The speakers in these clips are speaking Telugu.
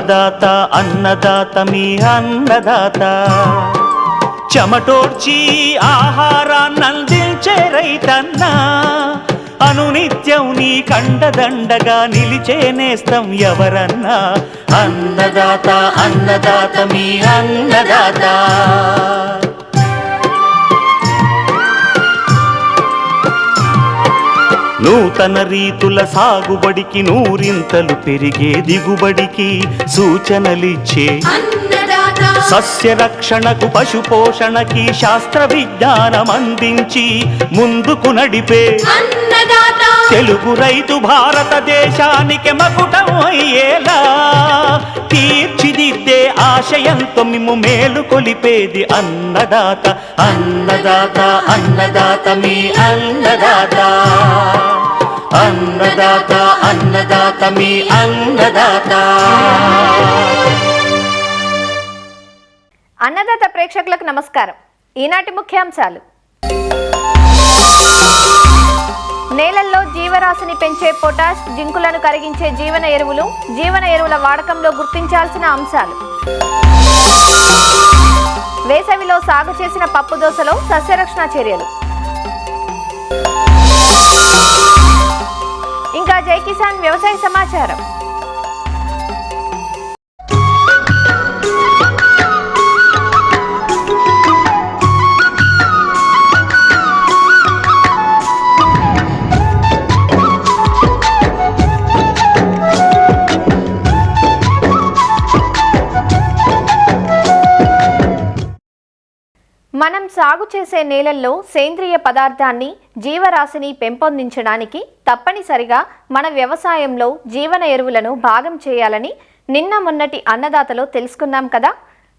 అన్నదాత అన్నదాత మీ అన్నదాత చెమటోడ్చి ఆహారాన్నందించే రైతన్న అనునిత్యం నీ కండదండగా నిలిచే నేస్తం ఎవరన్నా అన్నదాత అన్నదాత మీ అన్నదాత నూతన రీతుల సాగుబడికి నూరింతలు పెరిగే దిగుబడికి సూచనలిచ్చే సస్య రక్షణకు పశు పోషణకి శాస్త్ర విజ్ఞానం అందించి ముందుకు నడిపే తెలుగు రైతు భారతదేశానికి మకుటం అయ్యేలా తీర్చిదిద్దే ఆశయంతో మిమ్ము మేలు కొలిపేది అన్నదాత అన్నదాత అన్నదాత మీ అన్నదాత అన్నదాత అన్నదాత మీ అన్నదాత. అన్నదాత ప్రేక్షకులకు నమస్కారం. ఈనాటి ముఖ్యాంశాలు: నేలల్లో జీవరాశిని పెంచే పొటాష్, జింకులను కరిగించే జీవన ఎరువుల వాడకంలో గుర్తించాల్సిన అంశాలు, వేసవిలో సాగు చేసిన పప్పు దోసలో సస్యరక్షణ చర్యలు, ఇంకా జై కిసాన్ వ్యవసాయ సమాచారం. మనం సాగు చేసే నేలల్లో సేంద్రియ పదార్థాన్ని, జీవరాశిని పెంపొందించడానికి తప్పనిసరిగా మన వ్యవసాయంలో జీవన ఎరువులను భాగం చేయాలని నిన్న మొన్నటి అన్నదాతలో తెలుసుకున్నాం కదా.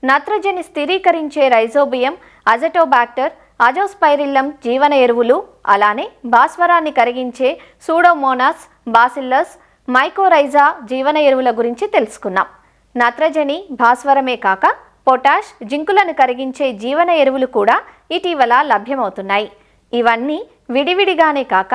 నత్రజని స్థిరీకరించే రైజోబియం, అజటోబాక్టర్, అజోస్పైరిల్లం జీవన ఎరువులు, అలానే భాస్వరాన్ని కరిగించే సూడోమోనాస్, బాసిల్లస్, మైకోరైజా జీవన ఎరువుల గురించి తెలుసుకున్నాం. నత్రజని, భాస్వరమే కాక పొటాష్, జింకులను కరిగించే జీవన ఎరువులు కూడా ఇటీవల లభ్యమవుతున్నాయి. ఇవన్నీ విడివిడిగానే కాక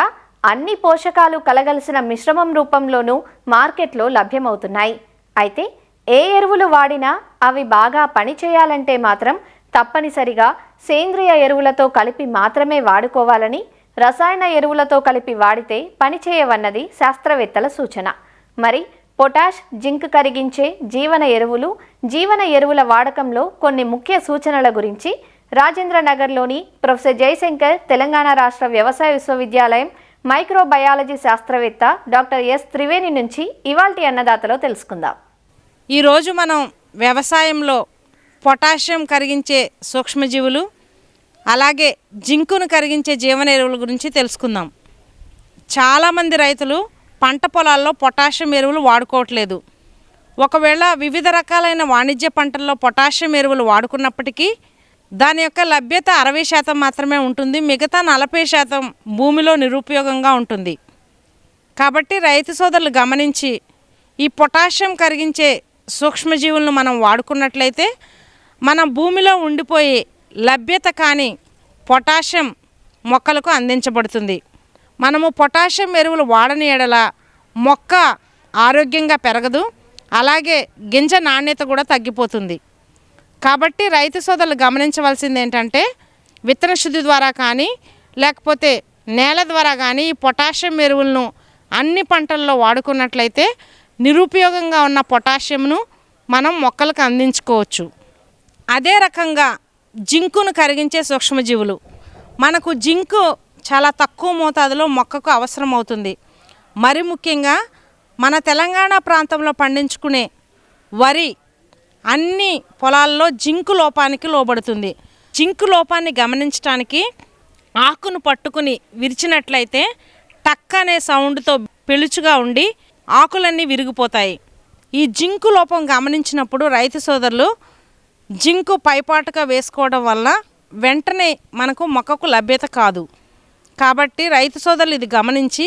అన్ని పోషకాలు కలగలిసిన మిశ్రమం రూపంలోనూ మార్కెట్లో లభ్యమవుతున్నాయి. అయితే ఏ ఎరువులు వాడినా అవి బాగా పనిచేయాలంటే మాత్రం తప్పనిసరిగా సేంద్రియ ఎరువులతో కలిపి మాత్రమే వాడుకోవాలని, రసాయన ఎరువులతో కలిపి వాడితే పనిచేయవన్నది శాస్త్రవేత్తల సూచన. మరి పొటాష్, జింక్ కరిగించే జీవన ఎరువుల వాడకంలో కొన్ని ముఖ్య సూచనల గురించి రాజేంద్రనగర్లోని ప్రొఫెసర్ జయశంకర్ తెలంగాణ రాష్ట్ర వ్యవసాయ విశ్వవిద్యాలయం మైక్రోబయాలజీ శాస్త్రవేత్త డాక్టర్ ఎస్ త్రివేణి నుంచి ఇవాల్టి అన్నదాతలో తెలుసుకుందాం. ఈరోజు మనం వ్యవసాయంలో పొటాషియం కరిగించే సూక్ష్మజీవులు, అలాగే జింకును కరిగించే జీవన ఎరువుల గురించి తెలుసుకుందాం. చాలామంది రైతులు పంట పొలాల్లో పొటాషియం ఎరువులు వాడుకోవట్లేదు. ఒకవేళ వివిధ రకాలైన వాణిజ్య పంటల్లో పొటాషియం ఎరువులు వాడుకున్నప్పటికీ దాని యొక్క లభ్యత 60% మాత్రమే ఉంటుంది. మిగతా 40% భూమిలో నిరుపయోగంగా ఉంటుంది. కాబట్టి రైతు సోదరులు గమనించి ఈ పొటాషియం కరిగించే సూక్ష్మజీవులను మనం వాడుకున్నట్లయితే మన భూమిలో ఉండిపోయే లభ్యత కాని పొటాషియం మొక్కలకు అందించబడుతుంది. మనము పొటాషియం ఎరువులు వాడని ఎడల మొక్క ఆరోగ్యంగా పెరగదు, అలాగే గింజ నాణ్యత కూడా తగ్గిపోతుంది. కాబట్టి రైతు సోదరులు గమనించవలసింది ఏంటంటే విత్తన శుద్ధి ద్వారా కానీ లేకపోతే నేల ద్వారా కానీ ఈ పొటాషియం ఎరువులను అన్ని పంటల్లో వాడుకున్నట్లయితే నిరుపయోగంగా ఉన్న పొటాషియంను మనం మొక్కలకు అందించుకోవచ్చు. అదే రకంగా జింకును కరిగించే సూక్ష్మజీవులు, మనకు జింకు చాలా తక్కువ మోతాదులో మొక్కకు అవసరం అవుతుంది. మరి ముఖ్యంగా మన తెలంగాణ ప్రాంతంలో పండించుకునే వరి అన్ని పొలాల్లో జింకు లోపానికి లోబడుతుంది. జింకు లోపాన్ని గమనించడానికి ఆకును పట్టుకుని విరిచినట్లయితే టక్ అనే సౌండ్తో పెలుచుగా ఉండి ఆకులన్నీ విరిగిపోతాయి. ఈ జింకు లోపం గమనించినప్పుడు రైతు సోదరులు జింకు పైపాటుగా వేసుకోవడం వల్ల వెంటనే మనకు మొక్కకు లభ్యత కాదు. కాబట్టి రైతు సోదరులు ఇది గమనించి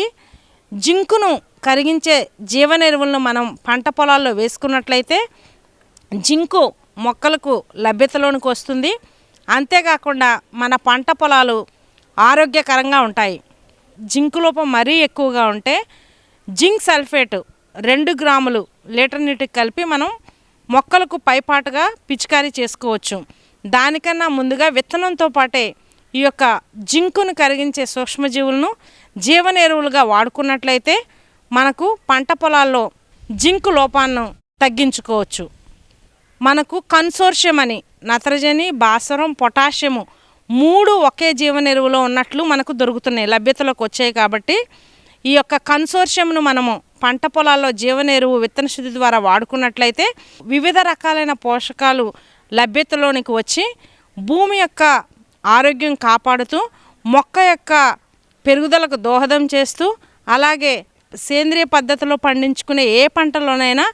జింకును కరిగించే జీవన ఎరువులను మనం పంట పొలాల్లో వేసుకున్నట్లయితే జింకు మొక్కలకు లభ్యతలోనికి వస్తుంది. అంతేకాకుండా మన పంట పొలాలు ఆరోగ్యకరంగా ఉంటాయి. జింకు లోపం మరీ ఎక్కువగా ఉంటే జింక్ సల్ఫేట్ 2 గ్రాములు లీటర్ నీటికి కలిపి మనం మొక్కలకు పైపాటుగా పిచికారీ చేసుకోవచ్చు. దానికన్నా ముందుగా విత్తనంతో పాటే ఈ యొక్క జింకును కరిగించే సూక్ష్మజీవులను జీవన ఎరువులుగా వాడుకున్నట్లయితే మనకు పంట పొలాల్లో జింకు లోపాన్ని తగ్గించుకోవచ్చు. మనకు కన్సోర్షియం అని నత్రజని, భాస్వరం, పొటాషియము 3 ఒకే జీవన ఎరువులో ఉన్నట్లు మనకు దొరుకుతున్నాయి, లభ్యతలోకి వచ్చాయి. కాబట్టి ఈ యొక్క కన్సోర్షియంను మనము పంట పొలాల్లో జీవన ఎరువు విత్తన శుద్ధి ద్వారా వాడుకున్నట్లయితే వివిధ రకాలైన పోషకాలు లభ్యతలోనికి వచ్చి భూమి యొక్క ఆరోగ్యం కాపాడుతూ మొక్క యొక్క పెరుగుదలకు దోహదం చేస్తూ అలాగే సేంద్రియ పద్ధతిలో పండించుకునే ఏ పంటలోనైనా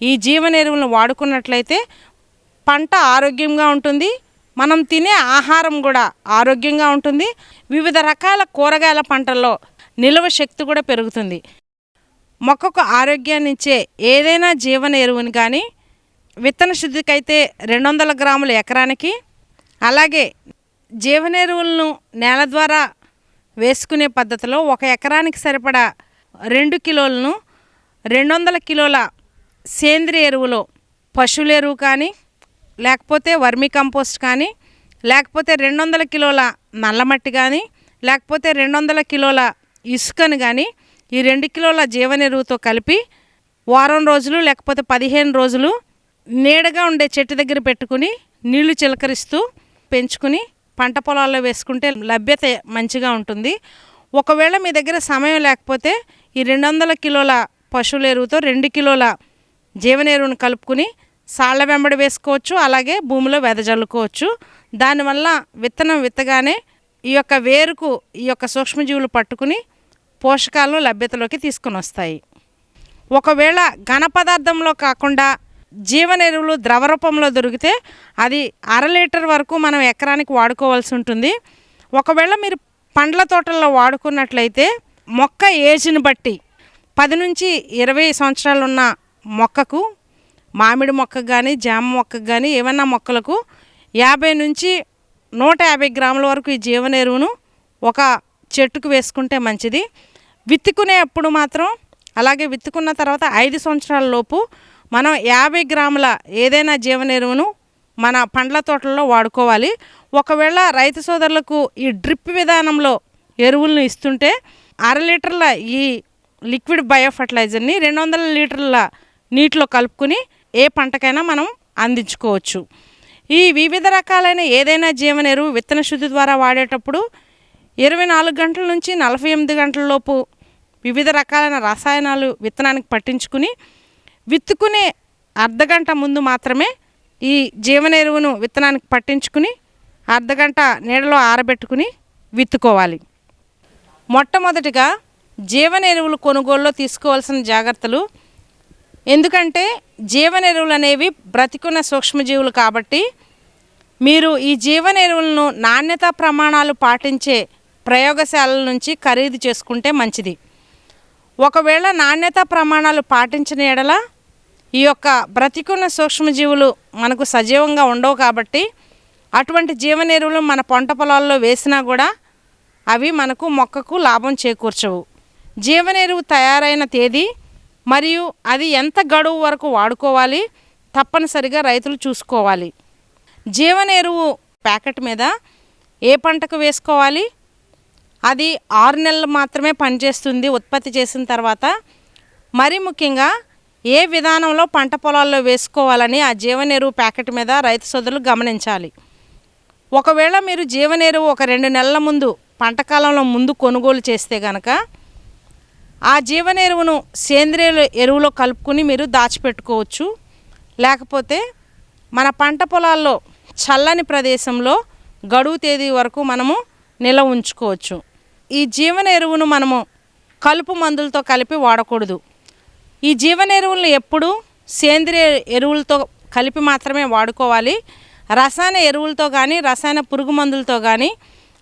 ఈ జీవన ఎరువులను వాడుకున్నట్లయితే పంట ఆరోగ్యంగా ఉంటుంది, మనం తినే ఆహారం కూడా ఆరోగ్యంగా ఉంటుంది, వివిధ రకాల కూరగాయల పంటల్లో నిల్వ శక్తి కూడా పెరుగుతుంది. మొక్కకు ఆరోగ్యాన్ని ఇచ్చే ఏదైనా జీవన ఎరువుని కానీ విత్తన శుద్ధికైతే 200 గ్రాములు ఎకరానికి, అలాగే జీవన ఎరువులను నేల ద్వారా వేసుకునే పద్ధతిలో 1 ఎకరానికి సరిపడా 2 కిలోలను 200 కిలోల సేంద్రియ ఎరువులో పశువుల ఎరువు కానీ లేకపోతే వర్మీ కంపోస్ట్ కానీ లేకపోతే 200 కిలోల నల్లమట్టి కానీ లేకపోతే 200 కిలోల ఇసుకను కానీ ఈ 2 కిలోల జీవన ఎరువుతో కలిపి వారం రోజులు లేకపోతే 15 రోజులు నీడగా ఉండే చెట్టు దగ్గర పెట్టుకుని నీళ్లు చిలకరిస్తూ పెంచుకుని పంట పొలాల్లో వేసుకుంటే లభ్యత మంచిగా ఉంటుంది. ఒకవేళ మీ దగ్గర సమయం లేకపోతే ఈ 200 కిలోల పశువుల ఎరువుతో 2 కిలోల జీవన ఎరువును కలుపుకుని సాళ్ల వెంబడి వేసుకోవచ్చు, అలాగే భూమిలో వెదజల్లుకోవచ్చు. దానివల్ల విత్తనం విత్తగానే ఈ యొక్క వేరుకు ఈ యొక్క సూక్ష్మజీవులు పట్టుకుని పోషకాలను లభ్యతలోకి తీసుకుని వస్తాయి. ఒకవేళ ఘన పదార్థంలో కాకుండా జీవన ఎరువులు ద్రవ రూపంలో దొరికితే అది 1/2 లీటర్ వరకు మనం ఎకరానికి వాడుకోవాల్సి ఉంటుంది. ఒకవేళ మీరు పండ్ల తోటల్లో వాడుకున్నట్లయితే మొక్క ఏజ్ని బట్టి 10 నుంచి 20 సంవత్సరాలు ఉన్న మొక్కకు, మామిడి మొక్కకు కానీ జామ మొక్కకు కానీ ఏమన్నా మొక్కలకు 50 నుంచి 150 గ్రాముల వరకు ఈ జీవన ఎరువును ఒక చెట్టుకు వేసుకుంటే మంచిది. విత్తుకునేప్పుడు మాత్రం అలాగే విత్తుకున్న తర్వాత 5 సంవత్సరాల లోపు మనం 50 గ్రాముల ఏదైనా జీవన ఎరువును మన పండ్ల తోటల్లో వాడుకోవాలి. ఒకవేళ రైతు సోదరులకు ఈ డ్రిప్ విధానంలో ఎరువులను ఇస్తుంటే 1/2 లీటర్ల ఈ లిక్విడ్ బయో ఫర్టిలైజర్ని 200 లీటర్ల నీటిలో కలుపుకుని ఏ పంటకైనా మనం అందించుకోవచ్చు. ఈ వివిధ రకాలైన ఏదైనా జీవన ఎరువు విత్తన శుద్ధి ద్వారా వాడేటప్పుడు 24 గంటల నుంచి 48 గంటల లోపు వివిధ రకాలైన రసాయనాలు విత్తనానికి పట్టించుకుని విత్తుకునే అర్ధగంట ముందు మాత్రమే ఈ జీవన ఎరువును విత్తనానికి పట్టించుకుని అర్ధగంట నీడలో ఆరబెట్టుకుని విత్తుకోవాలి. మొట్టమొదటిగా జీవన ఎరువులు కొనుగోలులో తీసుకోవాల్సిన జాగ్రత్తలు, ఎందుకంటే జీవన ఎరువులు అనేవి బ్రతికున్న సూక్ష్మజీవులు కాబట్టి మీరు ఈ జీవన ఎరువులను నాణ్యతా ప్రమాణాలు పాటించే ప్రయోగశాలల నుంచి ఖరీదు చేసుకుంటే మంచిది. ఒకవేళ నాణ్యతా ప్రమాణాలు పాటించిన ఎడల ఈ యొక్క బ్రతికున్న సూక్ష్మజీవులు మనకు సజీవంగా ఉండవు కాబట్టి అటువంటి జీవన ఎరువులు మన పంట పొలాల్లో వేసినా కూడా అవి మనకు మొక్కకు లాభం చేకూర్చవు. జీవన ఎరువు తయారైన తేదీ మరియు అది ఎంత గడువు వరకు వాడుకోవాలి తప్పనిసరిగా రైతులు చూసుకోవాలి. జీవన ఎరువు ప్యాకెట్ మీద ఏ పంటకు వేసుకోవాలి, అది 6 నెలలు మాత్రమే పనిచేస్తుంది ఉత్పత్తి చేసిన తర్వాత, మరి ముఖ్యంగా ఏ విధానంలో పంట పొలాల్లో వేసుకోవాలని ఆ జీవన ఎరువు ప్యాకెట్ మీద రైతు సోదరులు గమనించాలి. ఒకవేళ మీరు జీవన ఎరువు ఒక 2 నెలల ముందు పంటకాలంలో ముందు కొనుగోలు చేస్తే కనుక ఆ జీవన ఎరువును సేంద్రియ ఎరువులో కలుపుకుని మీరు దాచిపెట్టుకోవచ్చు. లేకపోతే మన పంట పొలాల్లో చల్లని ప్రదేశంలో గడువు తేదీ వరకు మనము నిల్వ ఉంచుకోవచ్చు. ఈ జీవన ఎరువును మనము కలుపు మందులతో కలిపి వాడకూడదు. ఈ జీవన ఎరువులను ఎప్పుడూ సేంద్రియ ఎరువులతో కలిపి మాత్రమే వాడుకోవాలి. రసాయన ఎరువులతో కానీ రసాయన పురుగు మందులతో కానీ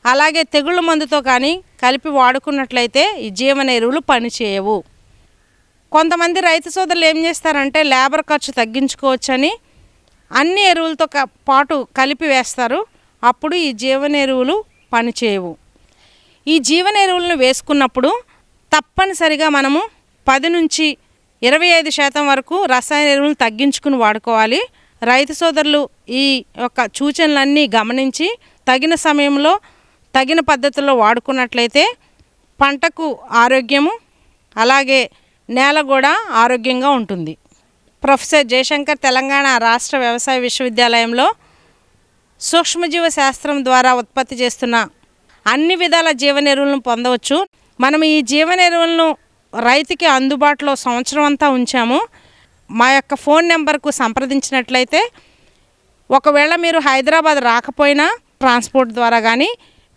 అలాగే తెగుళ్ళ మందుతో కానీ కలిపి వాడుకున్నట్లయితే ఈ జీవన ఎరువులు పనిచేయవు. కొంతమంది రైతు సోదరులు ఏం చేస్తారంటే లేబర్ ఖర్చు తగ్గించుకోవచ్చని అన్ని ఎరువులతో పాటు కలిపి వేస్తారు. అప్పుడు ఈ జీవన ఎరువులు పనిచేయవు. ఈ జీవన ఎరువులను వేసుకున్నప్పుడు తప్పనిసరిగా మనము 10 నుంచి 25% వరకు రసాయన ఎరువులను తగ్గించుకుని వాడుకోవాలి. రైతు సోదరులు ఈ యొక్క సూచనలన్నీ గమనించి తగిన సమయంలో తగిన పద్ధతుల్లో వాడుకున్నట్లయితే పంటకు ఆరోగ్యము, అలాగే నేల కూడా ఆరోగ్యంగా ఉంటుంది. ప్రొఫెసర్ జయశంకర్ తెలంగాణ రాష్ట్ర వ్యవసాయ విశ్వవిద్యాలయంలో సూక్ష్మజీవ శాస్త్రం ద్వారా ఉత్పత్తి చేస్తున్న అన్ని విధాల జీవన ఎరువులను పొందవచ్చు. మనం ఈ జీవన ఎరువులను రైతుకి అందుబాటులో సంవత్సరం అంతా ఉంచాము. మా యొక్క ఫోన్ నెంబర్కు సంప్రదించినట్లయితే ఒకవేళ మీరు హైదరాబాద్ రాకపోయినా ట్రాన్స్పోర్ట్ ద్వారా కానీ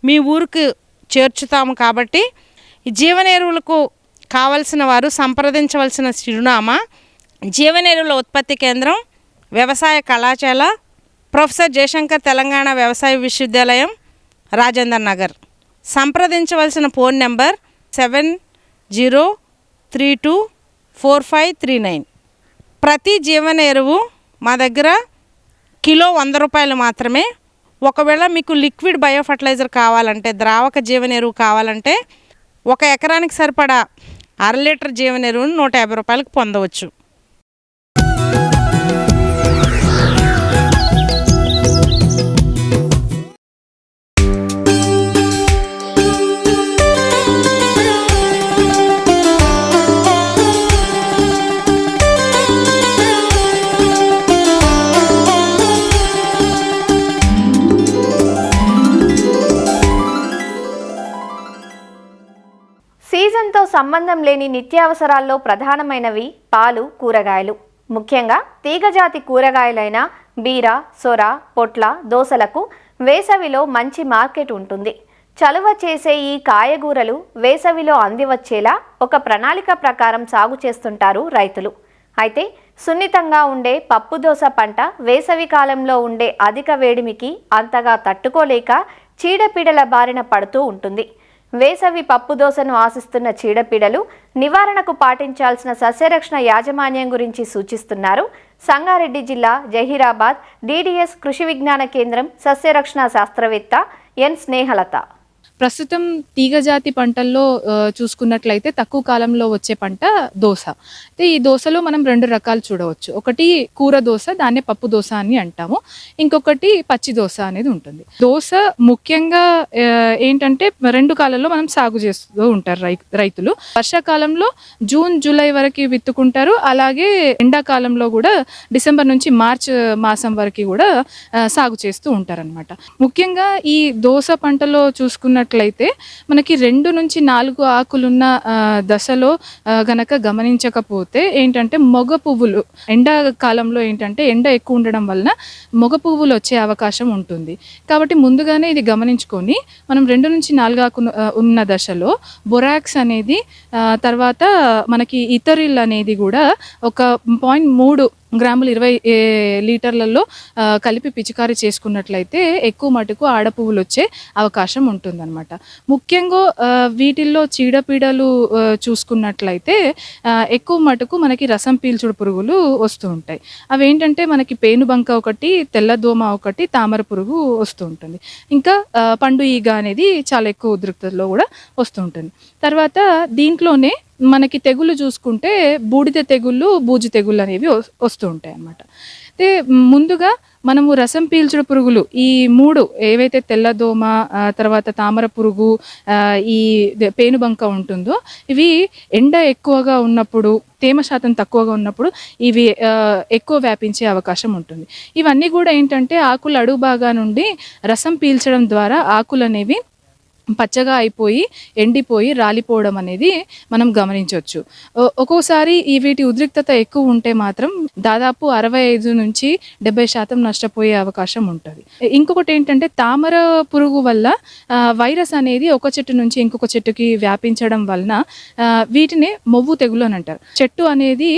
మీ ఊరికి చేర్చుతాము. కాబట్టి ఈ జీవన ఎరువులకు కావలసిన వారు సంప్రదించవలసిన చిరునామా జీవన ఎరువుల ఉత్పత్తి కేంద్రం, వ్యవసాయ కళాశాల, ప్రొఫెసర్ జయశంకర్ తెలంగాణ వ్యవసాయ విశ్వవిద్యాలయం, రాజేందర్ నగర్. సంప్రదించవలసిన ఫోన్ నెంబర్ 70324539. ప్రతి జీవన ఎరువు మా దగ్గర కిలో 100 రూపాయలు మాత్రమే. ఒకవేళ మీకు లిక్విడ్ బయో ఫర్టిలైజర్ కావాలంటే, ద్రావక జీవన ఎరువు కావాలంటే 1 ఎకరానికి సరిపడా 1/2 లీటర్ జీవన ఎరువును 150 రూపాయలకు పొందవచ్చు. సీజన్తో సంబంధం లేని నిత్యావసరాల్లో ప్రధానమైనవి పాలు, కూరగాయలు. ముఖ్యంగా తీగజాతి కూరగాయలైన బీర, సొర, పొట్ల, దోసలకు వేసవిలో మంచి మార్కెట్ ఉంటుంది. చలువ చేసే ఈ కాయగూరలు వేసవిలో అందివచ్చేలా ఒక ప్రణాళిక ప్రకారం సాగు చేస్తుంటారు రైతులు. అయితే సున్నితంగా ఉండే పప్పుదోస పంట వేసవి కాలంలో ఉండే అధిక వేడిమికి అంతగా తట్టుకోలేక చీడపీడల బారిన పడుతూ ఉంటుంది. వేసవి పప్పుదోసను ఆశిస్తున్న చీడపీడలు నివారణకు పాటించాల్సిన సస్యరక్షణ యాజమాన్యం గురించి సూచిస్తున్నారు సంగారెడ్డి జిల్లా జహీరాబాద్ DDS కృషి విజ్ఞాన కేంద్రం సస్యరక్షణ శాస్త్రవేత్త ఎన్ స్నేహలత. ప్రస్తుతం తీగజాతి పంటల్లో చూసుకున్నట్లయితే తక్కువ కాలంలో వచ్చే పంట దోస. అయితే ఈ దోసలో మనం 2 రకాలు చూడవచ్చు. ఒకటి కూర దోస, దాన్నే పప్పు దోస అని అంటాము. ఇంకొకటి పచ్చి దోస అనేది ఉంటుంది. దోస ముఖ్యంగా ఏంటంటే 2 కాలంలో మనం సాగు చేస్తూ ఉంటారు రైతులు. వర్షాకాలంలో జూన్, జూలై వరకు విత్తుకుంటారు. అలాగే ఎండాకాలంలో కూడా డిసెంబర్ నుంచి మార్చ్ మాసం వరకు కూడా సాగు చేస్తూ ఉంటారు అనమాట. ముఖ్యంగా ఈ దోస పంటలో చూసుకున్నట్లయితే మనకి 2 నుంచి 4 ఆకులున్న దశలో గనక గమనించకపోతే ఏంటంటే మొగ పువ్వులు, ఎండాకాలంలో ఏంటంటే ఎండ ఎక్కువ ఉండడం వలన మొగ పువ్వులు వచ్చే అవకాశం ఉంటుంది. కాబట్టి ముందుగానే ఇది గమనించుకొని మనం 2 నుంచి 4 ఆకు ఉన్న దశలో బొరాక్స్ అనేది, తర్వాత మనకి ఇథరిల్ అనేది కూడా 1.3 గ్రాములు 20 లీటర్లలో కలిపి పిచికారీ చేసుకున్నట్లయితే ఎక్కువ మటుకు ఆడపువ్వులు వచ్చే అవకాశం ఉంటుందన్నమాట. ముఖ్యంగా వీటిల్లో చీడపీడలు చూసుకున్నట్లయితే ఎక్కువ మటుకు మనకి రసం పీల్చుడు పురుగులు వస్తూ ఉంటాయి. అవి ఏంటంటే మనకి పేనుబంక ఒకటి, తెల్లదోమ ఒకటి, తామర పురుగు వస్తూ ఉంటుంది. ఇంకా పండు ఈగ అనేది చాలా ఎక్కువ ఉధృతిలో కూడా వస్తూ ఉంటుంది. తర్వాత దీంట్లోనే మనకి తెగుళ్ళు చూసుకుంటే బూడిద తెగుళ్ళు, బూజు తెగుళ్ళు అనేవి వస్తూ ఉంటాయి అన్నమాట. అయితే ముందుగా మనము రసం పీల్చుడు పురుగులు ఈ 3 ఏవైతే తెల్లదోమ, తర్వాత తామర పురుగు, ఈ పేనుబంక ఉంటుందో ఇవి ఎండ ఎక్కువగా ఉన్నప్పుడు, తేమ శాతం తక్కువగా ఉన్నప్పుడు ఇవి ఎక్కువ వ్యాపించే అవకాశం ఉంటుంది. ఇవన్నీ కూడా ఏంటంటే ఆకుల అడుగు భాగా నుండి రసం పీల్చడం ద్వారా ఆకులు అనేవి పచ్చగా అయిపోయి ఎండిపోయి రాలిపోవడం అనేది మనం గమనించవచ్చు. ఒక్కోసారి ఈ వీటి ఉద్రిక్తత ఎక్కువ ఉంటే మాత్రం దాదాపు 65 నుంచి 70% నష్టపోయే అవకాశం ఉంటుంది. ఇంకొకటి ఏంటంటే తామర పురుగు వల్ల వైరస్ అనేది ఒక చెట్టు నుంచి ఇంకొక చెట్టుకి వ్యాపించడం వలన వీటిని మొవ్వు తెగులు అని అంటారు. చెట్టు అనేది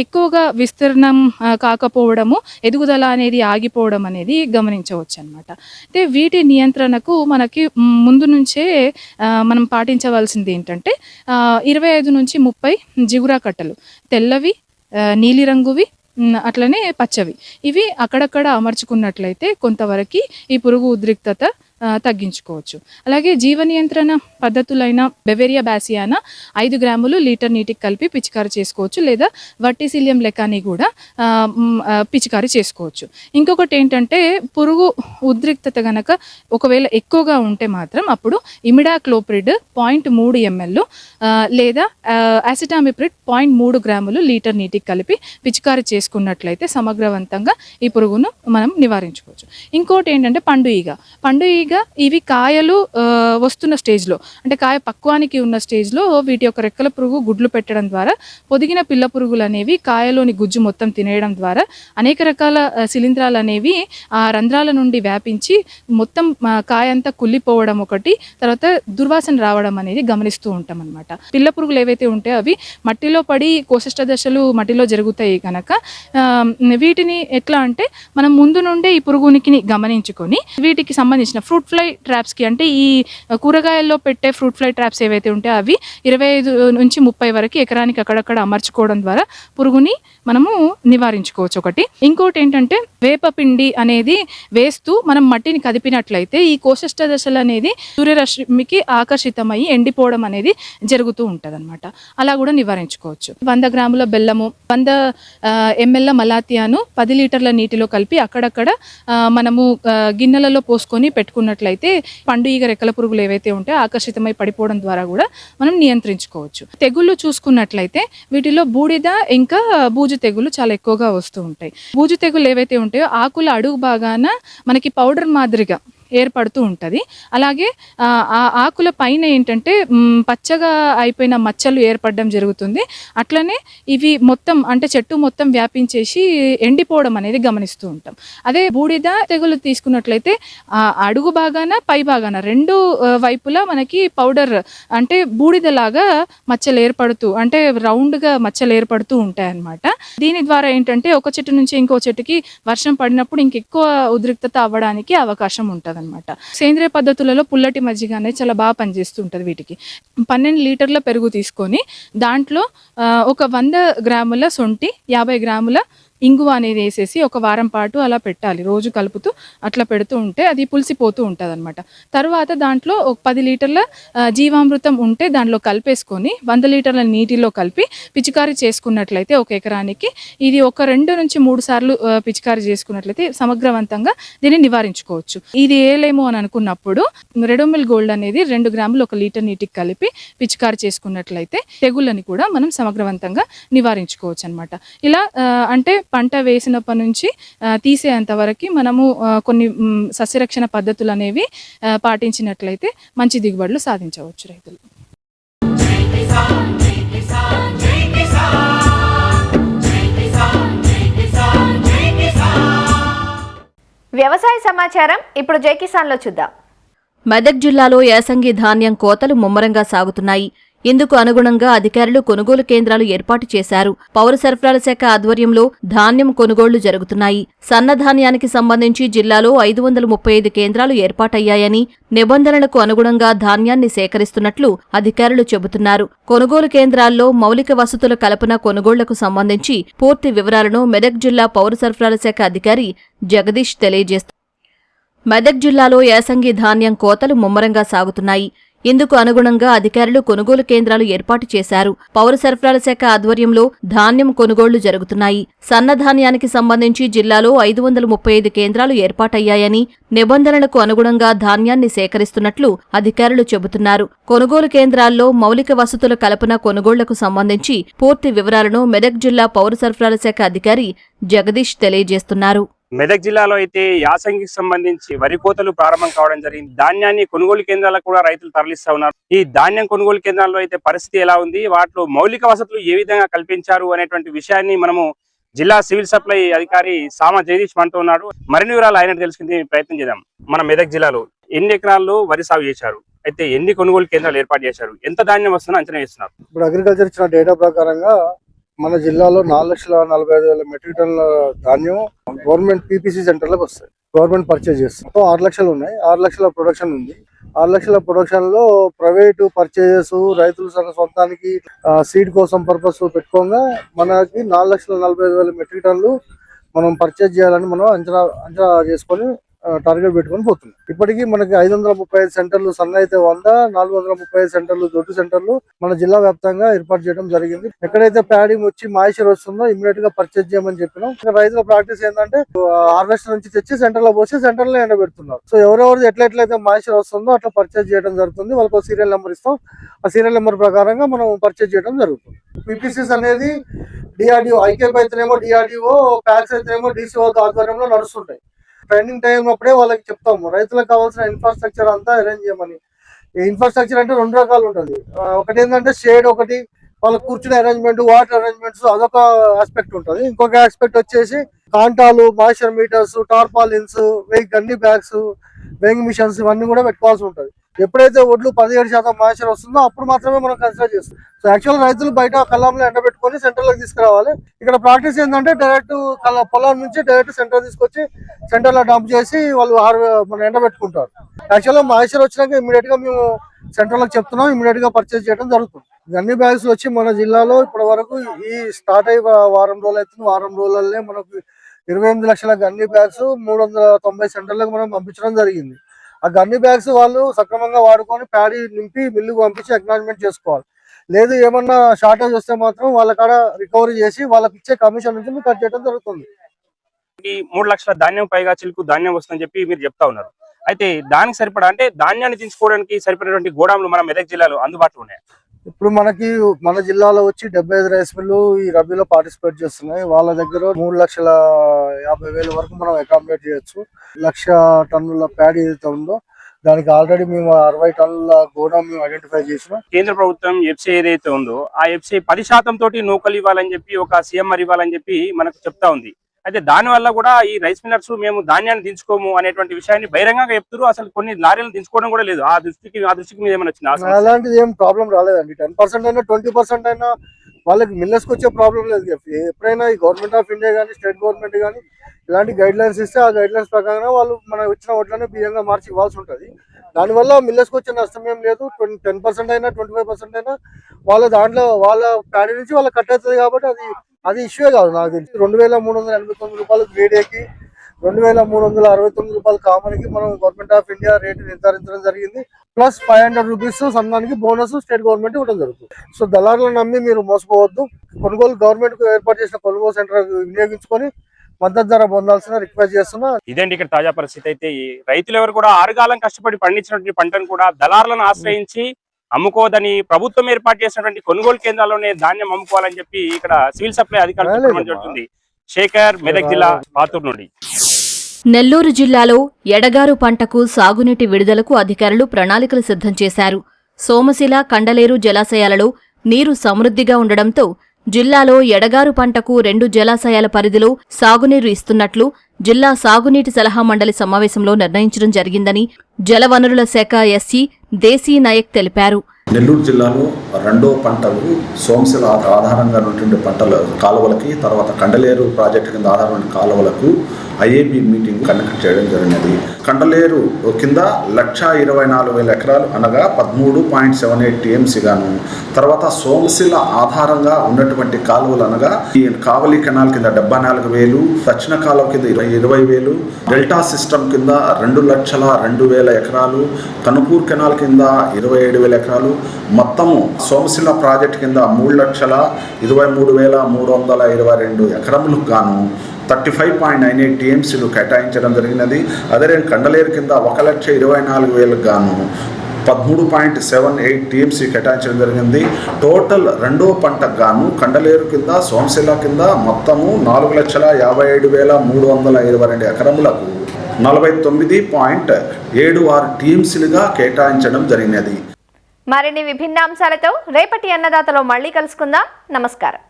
ఎక్కువగా విస్తీర్ణం కాకపోవడము, ఎదుగుదల అనేది ఆగిపోవడం అనేది గమనించవచ్చు అన్నమాట. అయితే వీటి నియంత్రణకు మనకి ముందు నుంచే మనం పాటించవలసింది ఏంటంటే 25 నుంచి 30 జిగురా కట్టలు, తెల్లవి, నీలిరంగువి, అట్లనే పచ్చవి, ఇవి అక్కడక్కడ అమర్చుకున్నట్లయితే కొంతవరకు ఈ పురుగు ఉద్రిక్తత తగ్గించుకోవచ్చు. అలాగే జీవ నియంత్రణ పద్ధతులైన బెవేరియా బ్యాసియానా 5 గ్రాములు లీటర్ నీటికి కలిపి పిచికారి చేసుకోవచ్చు, లేదా వర్టిసిలియం లెకాని కూడా పిచికారి చేసుకోవచ్చు. ఇంకొకటి ఏంటంటే పురుగు ఉద్రిక్తత గనక ఒకవేళ ఎక్కువగా ఉంటే మాత్రం అప్పుడు ఇమిడాక్లోప్రిడ్ 0.3 ml లేదా యాసిటామిప్రిడ్ 0.3 గ్రాములు లీటర్ నీటికి కలిపి పిచికారి చేసుకున్నట్లయితే సమగ్రవంతంగా ఈ పురుగును మనం నివారించుకోవచ్చు. ఇంకోటి ఏంటంటే పండు ఈగ ఇవి కాయలు వస్తున్న స్టేజ్లో, అంటే కాయ పక్వానికి ఉన్న స్టేజ్లో వీటి యొక్క రెక్కల పురుగు గుడ్లు పెట్టడం ద్వారా పొదిగిన పిల్ల పురుగులు అనేవి కాయలోని గుజ్జు మొత్తం తినేయడం ద్వారా అనేక రకాల శిలీంధ్రాలు అనేవి ఆ రంధ్రాల నుండి వ్యాపించి మొత్తం కాయ అంతా కుళ్ళిపోవడం ఒకటి, తర్వాత దుర్వాసన రావడం అనేది గమనిస్తూ ఉంటాం అనమాట. పిల్ల పురుగులు ఏవైతే ఉంటాయో అవి మట్టిలో పడి కోశిష్ట దశలు మట్టిలో జరుగుతాయి కనుక వీటిని ఎట్లా అంటే మనం ముందు నుండే ఈ పురుగు ఉనికిని గమనించుకొని వీటికి సంబంధించిన ఫ్రూట్ ఫ్లై ట్రాప్స్కి, అంటే ఈ కూరగాయల్లో పెట్టే ఫ్రూట్ ఫ్లై ట్రాప్స్ ఏవైతే ఉంటాయో అవి 25 నుంచి 30 వరకు ఎకరానికి అక్కడక్కడ అమర్చుకోవడం ద్వారా పురుగుని మనము నివారించుకోవచ్చు ఒకటి. ఇంకోటి ఏంటంటే వేపపిండి అనేది వేస్తూ మనం మట్టిని కదిపినట్లయితే ఈ కోశిష్ట దశలు అనేది సూర్యరశ్మికి ఆకర్షితమై ఎండిపోవడం అనేది జరుగుతూ ఉంటుంది అనమాట. అలా కూడా నివారించుకోవచ్చు. 100 గ్రాముల బెల్లము, 100 ml మలాతియాను 10 లీటర్ల నీటిలో కలిపి అక్కడక్కడ మనము గిన్నెలలో పోసుకొని పెట్టుకున్నట్లయితే పండు ఈగ రెక్కల పురుగులు ఏవైతే ఉంటాయో ఆకర్షితమై పడిపోవడం ద్వారా కూడా మనం నియంత్రించుకోవచ్చు. తెగుళ్ళు చూసుకున్నట్లయితే వీటిలో బూడిద ఇంకా బూజు తెగులు చాలా ఎక్కువగా వస్తూ ఉంటాయి. బూజు తెగులు ఏవైతే ఉంటాయో ఆకుల అడుగు భాగాన మనకి పౌడర్ మాదిరిగా ఏర్పడుతూ ఉంటుంది. అలాగే ఆ ఆకుల పైన ఏంటంటే పచ్చగా అయిపోయిన మచ్చలు ఏర్పడడం జరుగుతుంది. అట్లనే ఇవి మొత్తం అంటే చెట్టు మొత్తం వ్యాపించేసి ఎండిపోవడం అనేది గమనిస్తూ ఉంటాం. అదే బూడిద తెగులు తీసుకున్నట్లయితే అడుగు భాగాన పై భాగాన రెండు వైపులా మనకి పౌడర్ అంటే బూడిదలాగా మచ్చలు ఏర్పడుతూ, అంటే రౌండ్గా మచ్చలు ఏర్పడుతూ ఉంటాయి అన్నమాట. దీని ద్వారా ఏంటంటే ఒక చెట్టు నుంచి ఇంకో చెట్టుకి వర్షం పడినప్పుడు ఇంకెక్కువ ఉద్రిక్తత అవ్వడానికి అవకాశం ఉంటుంది అనమాట. సేంద్రియ పద్ధతులలో పుల్లటి మజ్జిగ అనేది చాలా బాగా పనిచేస్తూ ఉంటుంది. వీటికి 12 లీటర్ల పెరుగు తీసుకొని దాంట్లో ఒక 100 గ్రాముల సొంటి, 50 గ్రాముల ఇంగువ అనేది వేసేసి ఒక వారం పాటు అలా పెట్టాలి. రోజు కలుపుతూ అట్లా పెడుతూ ఉంటే అది పులిసిపోతూ ఉంటుంది అనమాట. తర్వాత దాంట్లో ఒక 10 లీటర్ల జీవామృతం ఉంటే దాంట్లో కలిపేసుకొని 100 లీటర్ల నీటిలో కలిపి పిచికారీ చేసుకున్నట్లయితే ఒక ఎకరానికి ఇది ఒక 2 నుంచి 3 సార్లు పిచికారీ చేసుకున్నట్లయితే సమగ్రవంతంగా దీన్ని నివారించుకోవచ్చు. ఇది ఏలేమో అని అనుకున్నప్పుడు రెడోమిల్ గోల్డ్ అనేది 2 గ్రాములు 1 లీటర్ నీటికి కలిపి పిచికారీ చేసుకున్నట్లయితే తెగుళ్ళని కూడా మనం సమగ్రవంతంగా నివారించుకోవచ్చు అనమాట. ఇలా అంటే పంట వేసినప్పటి నుంచి తీసేంత వరకు మనము కొన్ని సస్యరక్షణ పద్ధతులు అనేవి పాటించినట్లయితే మంచి దిగుబడులు సాధించవచ్చు రైతులు. వ్యవసాయ సమాచారం ఇప్పుడు జై కిసాన్లో చూద్దాం. మెదక్ జిల్లాలో యాసంగి ధాన్యం కోతలు ముమ్మరంగా సాగుతున్నాయి. ఇందుకు అనుగుణంగా అధికారులు కొనుగోలు కేంద్రాలు ఏర్పాటు చేశారు. పౌర సరఫరాల శాఖ ఆధ్వర్యంలో ధాన్యం కొనుగోళ్లు జరుగుతున్నాయి. సన్నధాన్యానికి సంబంధించి జిల్లాలో 535 కేంద్రాలు ఏర్పాటయ్యాయని, నిబంధనలకు అనుగుణంగా ధాన్యాన్ని సేకరిస్తున్నట్లు అధికారులు చెబుతున్నారు. కొనుగోలు కేంద్రాల్లో మౌలిక వసతుల కల్పన కొనుగోళ్లకు సంబంధించి పూర్తి వివరాలను మెదక్ జిల్లా పౌర సరఫరాల శాఖ అధికారి జగదీష్ తెలియజేస్తారు. మెదక్ జిల్లాలో యాసంగి ధాన్యం కోతలు ముమ్మరంగా సాగుతున్నాయి. ఇందుకు అనుగుణంగా అధికారులు కొనుగోలు కేంద్రాలు ఏర్పాటు చేశారు. పౌర సరఫరాల శాఖ ఆధ్వర్యంలో ధాన్యం కొనుగోళ్లు జరుగుతున్నాయి. సన్నధాన్యానికి సంబంధించి జిల్లాలో 535 కేంద్రాలు ఏర్పాటయ్యాయని, నిబంధనలకు అనుగుణంగా ధాన్యాన్ని సేకరిస్తున్నట్లు అధికారులు చెబుతున్నారు. కొనుగోలు కేంద్రాల్లో మౌలిక వసతుల కల్పన కొనుగోళ్లకు సంబంధించి పూర్తి వివరాలను మెదక్ జిల్లా పౌర సరఫరాల శాఖ అధికారి జగదీష్ తెలియజేస్తున్నారు. మెదక్ జిల్లాలో అయితే యాసంగికి సంబంధించి వరి కోతలు ప్రారంభం కావడం జరిగింది. ధాన్యాన్ని కొనుగోలు కేంద్రాలకు కూడా రైతులు తరలిస్తా ఉన్నారు. ఈ ధాన్యం కొనుగోలు కేంద్రాల్లో అయితే పరిస్థితి ఎలా ఉంది, వాటిలో మౌలిక వసతులు ఏ విధంగా కల్పించారు అనేటువంటి విషయాన్ని మనము జిల్లా సివిల్ సప్లై అధికారి సామ జగదీష్ మనతో ఉన్నాడు. మరిన్ని వివరాలు ఆయన తెలుసుకునే ప్రయత్నం చేద్దాం. మన మెదక్ జిల్లాలో ఎన్ని ఎకరాల్లో వరి సాగు చేశారు, అయితే ఎన్ని కొనుగోలు కేంద్రాలు ఏర్పాటు చేశారు, ఎంత ధాన్యం వస్తుందో అంచనా వేస్తున్నారు? ఇప్పుడు అగ్రికల్చర్ ఇచ్చిన డేటా ప్రకారంగా మన జిల్లాలో 4,45,000 మెట్రిక్ టన్నుల ధాన్యం గవర్నమెంట్ పీపీసీ సెంటర్లకు వస్తాయి. గవర్నమెంట్ పర్చేజ్ చేస్తుంది. 6 లక్షలు ఉన్నాయి. 6 లక్షల ప్రొడక్షన్ ఉంది. 6 లక్షల ప్రొడక్షన్ లో ప్రైవేటు పర్చేజెస్, రైతులు సొంతానికి సీడ్ కోసం పర్పస్ పెట్టుకోగా మనకి 4,45,000 మెట్రిక్ టన్నులు మనం పర్చేజ్ చేయాలని మనం అంచనా చేసుకొని టార్గెట్ పెట్టుకొని పోతున్నాం. ఇప్పటికీ మనకి 535 సెంటర్లు, సన్న అయితే 100, 435 సెంటర్లు, దొడ్డు సెంటర్లు మన జిల్లా వ్యాప్తంగా ఏర్పాటు చేయడం జరిగింది. ఎక్కడైతే ప్యాడీ వచ్చి మాయిశ్చర్ వస్తుందో ఇమీడియట్ గా పర్చేజ్ చేయమని చెప్పినాం. రైతుల ప్రాక్టీస్ ఏంటంటే హార్వెస్టర్ నుంచి తెచ్చి సెంటర్ లో పోసి సెంటర్ లో ఎండబెడుతున్నారు. సో ఎవరెవరు ఎట్లయితే మాయిశ్చర్ వస్తుందో అట్లా పర్చేజ్ చేయడం జరుగుతుంది. వాళ్ళకి సీరియల్ నెంబర్ ఇస్తాం. ఆ సీరియల్ నెంబర్ ప్రకారంగా మనం పర్చేజ్ చేయడం జరుగుతుంది. పీపీసీస్ అనేది డిఆర్డిఓ, ఐకేపీ అయితేనేమో డిఆర్డిఓ, ప్యాక్స్ అయితేనేమో డిసిఓ ఆధ్వర్యంలో నడుస్తుంటాయి. ట్రైనింగ్ టైం అప్పుడే వాళ్ళకి చెప్తాము రైతులకు కావాల్సిన ఇన్ఫ్రాస్ట్రక్చర్ అంతా అరేంజ్ చేయమని. ఈ ఇన్ఫ్రాస్ట్రక్చర్ అంటే 2 రకాలు ఉంటుంది. ఒకటి ఏంటంటే షేడ్, ఒకటి వాళ్ళకి కూర్చునే అరేంజ్మెంట్, వాటర్ అరేంజ్మెంట్స్, అదొక ఆస్పెక్ట్ ఉంటుంది. ఇంకొక ఆస్పెక్ట్ వచ్చేసి కాంటాలు, moisture meters, tarpaulins, gunny bags, weighing machines ఇవన్నీ కూడా పెట్టుకోవాల్సి ఉంటుంది. ఎప్పుడైతే ఒడ్లు 17% మాయిశ్చర్ వస్తుందో అప్పుడు మాత్రమే మనం కన్సిడర్ చేస్తాం. సో యాక్చువల్ రైతులు బయట కళ్ళంలో ఎండబెట్టుకొని సెంటర్లోకి తీసుకురావాలి. ఇక్కడ ప్రాక్టీస్ ఏంటంటే డైరెక్ట్ పొలం నుంచి డైరెక్ట్ సెంటర్ తీసుకొచ్చి సెంటర్లో డంప్ చేసి వాళ్ళు మన ఎండబెట్టుకుంటారు. యాక్చువల్గా మాయిశ్చర్ వచ్చినాక ఇమీడియట్ గా మేము సెంటర్లకు చెప్తున్నాం, ఇమీడియట్ గా పర్చేజ్ చేయడం జరుగుతుంది. గన్ని బ్యాగ్స్ వచ్చి మన జిల్లాలో ఇప్పటి వరకు ఈ స్టార్ట్ అయ్యి వారం రోజులు అవుతుంది. వారం రోజులనే మనకు 28 లక్షల గన్ని బ్యాగ్స్ 390 సెంటర్లకు మనం పంపించడం జరిగింది. ఆ గన్ని బ్యాగ్స్ వాళ్ళు సక్రమంగా వాడుకొని ప్యాడీ నింపి మిల్లుకు పంపించి అక్నాలజ్మెంట్ చేసుకోవాలి. లేదు ఏమన్నా షార్టేజ్ వస్తే మాత్రం వాళ్ళ కాడ రికవరీ చేసి వాళ్ళకి ఇచ్చే కమిషన్ నుంచి కట్ చేయడం జరుగుతుంది. ఈ 3 లక్షల ధాన్యం పైగా చిలుకు ధాన్యం వస్తుందని చెప్పి మీరు చెప్తా ఉన్నారు. అయితే దానికి సరిపడా అంటే ధాన్యాన్ని తీసుకోవడానికి సరిపడినటువంటి గోడాములు మన మెదక్ జిల్లాలో అందుబాటులో ఉన్నాయి. ఇప్పుడు మన జిల్లాలో వచ్చి 75 రైస్ మిల్లు ఈ రబీలో పార్టిసిపేట్ చేస్తున్నాయి. వాళ్ళ దగ్గర 3,50,000 వరకు మనం అకామిడేట్ చేయొచ్చు. 1,00,000 టన్నుల ప్యాడీ ఏదైతే ఉందో దానికి ఆల్రెడీ మేము 60 టన్నుల గోడాం మేము ఐడెంటిఫై చేసినాం. కేంద్ర ప్రభుత్వం ఎఫ్సీఐ ఏదైతే ఉందో ఆ ఎఫ్సీఐ 10% తోటి నూకలు ఇవ్వాలని చెప్పి ఒక సీఎంఆర్ ఇవ్వాలని చెప్పి మనకు చెప్తా ఉంది. అయితే దాని వల్ల కూడా ఈ రైస్ మిల్లర్స్ మేము ధాన్యాన్ని దించుకోము అనేటువంటి విషయాన్ని బహిరంగంగా చెప్తారు. అసలు కొన్ని లారీలు దించుకోవడం కూడా లేదు. ఆ దృష్టికి మీద ఏమైనా వచ్చింది? అలాంటిది ఏం ప్రాబ్లం రాలేదండి. 10% అయినా 20% అయినా వాళ్ళకి మిల్లర్స్కి వచ్చే ప్రాబ్లం లేదు. ఎప్పుడైనా ఈ గవర్నమెంట్ ఆఫ్ ఇండియా కానీ స్టేట్ గవర్నమెంట్ కానీ ఇలాంటి గైడ్ లైన్స్ ఇస్తే ఆ గైడ్ లైన్స్ ప్రకారం వాళ్ళు మన వచ్చిన ఓట్లనే బియ్యంగా మార్చి ఇవ్వాల్సి ఉంటుంది. దానివల్ల మిల్లర్స్కి వచ్చే నష్టం ఏం లేదు. 10% అయినా 25% అయినా వాళ్ళ దాంట్లో వాళ్ళ ప్యాడీ నుంచి వాళ్ళకి కట్ అవుతుంది. కాబట్టి అది ఇష్యూ కాదు. నాకు తెలిసి 2,389 రూపాయలు గ్రేడేకి, 2,369 రూపాయలు కామన్కి మనం గవర్నమెంట్ ఆఫ్ ఇండియా రేటు నిర్ధారించడం జరిగింది. ప్లస్ 500 రూపీస్ సన్నానికి బోనస్ స్టేట్ గవర్నమెంట్ ఇవ్వడం జరుగుతుంది. సో దళారులను నమ్మి మీరు మోసపోవద్దు. గవర్నమెంట్ ఏర్పాటు చేసిన కొనుగోలు సెంటర్ వినియోగించుకొని మద్దతు ధర పొందాల్సిన రిక్వెస్ట్ చేస్తున్నా. ఇదండి ఇక్కడ తాజా పరిస్థితి. అయితే ఈ రైతులు ఎవరు కూడా ఆరుగాలం కష్టపడి పండించినటువంటి పంటను కూడా దళారులను ఆశ్రయించి అమ్ముకోదని ప్రభుత్వం ఏర్పాటు చేసినటువంటి కొనుగోలు కేంద్రాల్లోనే ధాన్యం అమ్ముకోవాలని చెప్పి ఇక్కడ సివిల్ సప్లై అధికారులు జరుగుతుంది. శేఖర్, మెదక్ జిల్లా, పాతూరు నుండి. నెల్లూరు జిల్లాలో ఎడగారు పంటకు సాగునీటి విడుదలకు అధికారులు ప్రణాళికలు సిద్ధం చేశారు. సోమశిల, కండలేరు జలాశయాలలో నీరు సమృద్ధిగా ఉండడంతో జిల్లాలో ఎడగారు పంటకు 2 జలాశయాల పరిధిలో సాగునీరు ఇస్తున్నట్లు జిల్లా సాగునీటి సలహా మండలి సమావేశంలో నిర్ణయించడం జరిగిందని జలవనరుల శాఖ ఎస్సీ దేశీ నాయక్ తెలిపారు. నెల్లూరు జిల్లాలో రెండో పంటలు సోమశిల ఆధారంగా ఉన్నటువంటి పంటల కాలువలకి, తర్వాత కండలేరు ప్రాజెక్టు కింద ఆధారమైన కాలువలకు ఐఏబీ మీటింగ్ కండక్ట్ చేయడం జరిగినది. కండలేరు కింద 1,24,000 ఎకరాలు అనగా 13.78 టీఎంసీ గాను, తర్వాత సోమశిల ఆధారంగా ఉన్నటువంటి కాలువలు అనగా ఈ కావలి కెనాల్ కింద 74,000, దక్షిణ కాలువ కింద 20,000, డెల్టా సిస్టమ్ కింద 2,02,000 ఎకరాలు, కనుపూర్ కెనాల్ కింద 27,000 ఎకరాలు, మొత్తము సోమశిల ప్రాజెక్టు కింద 3,23,322 ఎకరములకు గాను 35.98 టీఎంసీలు కేటాయించడం జరిగినది. అదే కండలేరు కింద 1,24,000 గాను 13.78 టీఎంసీ కేటాయించడం జరిగింది. టోటల్ రెండో పంటకు గాను కండలేరు కింద, సోమశిల కింద మొత్తము 4,57,322 ఎకరములకు 49.76 టీఎంసీలుగా కేటాయించడం జరిగినది. మరిన్ని విభిన్న అంశాలతో రేపటి అన్నదాతలో మళ్ళీ కలుసుకుందాం. నమస్కారం.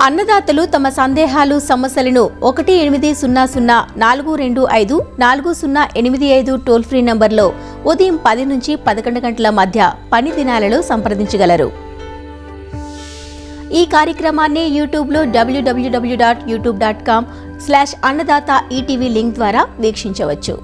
అన్నదాతలు తమ సందేహాలు, సమస్యలను 1-800-425-4085 టోల్ ఫ్రీ నంబర్లో ఉదయం 10 నుంచి 11 గంటల మధ్య పని దినాలలో సంప్రదించగలరు. ఈ కార్యక్రమాన్ని యూట్యూబ్లో www.youtube.com/annadata ETV లింక్ ద్వారా వీక్షించవచ్చు.